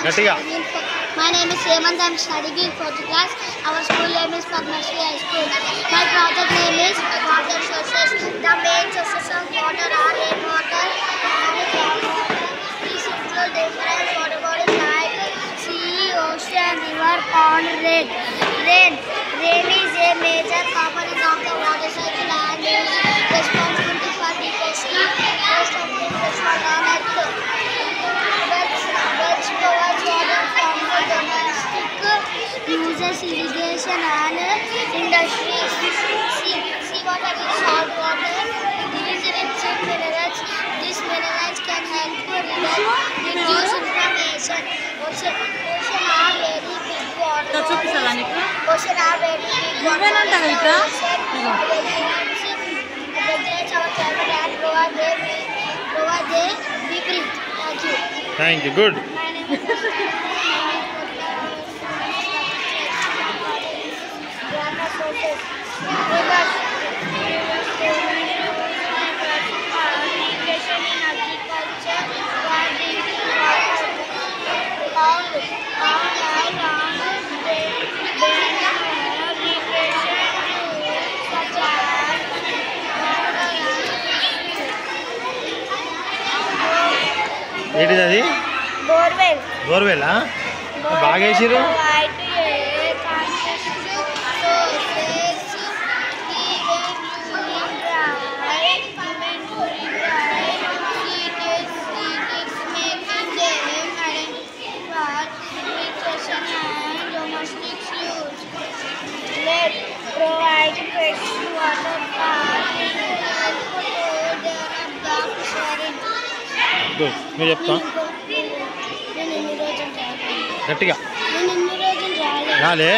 గట్టిగా. My name is Hemant. I am studying in 4th class. Our school name is Padmashree High School. My project name is water sources. The main sources of water are rainwater and groundwater. These include different water bodies like sea, ocean, river, pond, lake. Rain is a major component of the water cycle and is responsible for depositing most of the freshwater on earth. Wells provides water from the domestic uses, irrigation and industries. Seawater is salt water. It is rich in minerals. These minerals can help reduce inflammation. Ocean are very big water. Ocean are very big water. Regulates our climate and provide the we breathe. Thank you. Thank you. Good. My name is water sources. Rivers. Irrigation in agriculture. Pond ఏంటిది అది? Borewell. బోర్వెలా? బాగా వేసిరు. Provide fresh water good. మీరు చెప్తా గట్టిగా. నేను ఇన్ని రోజులు రాలే.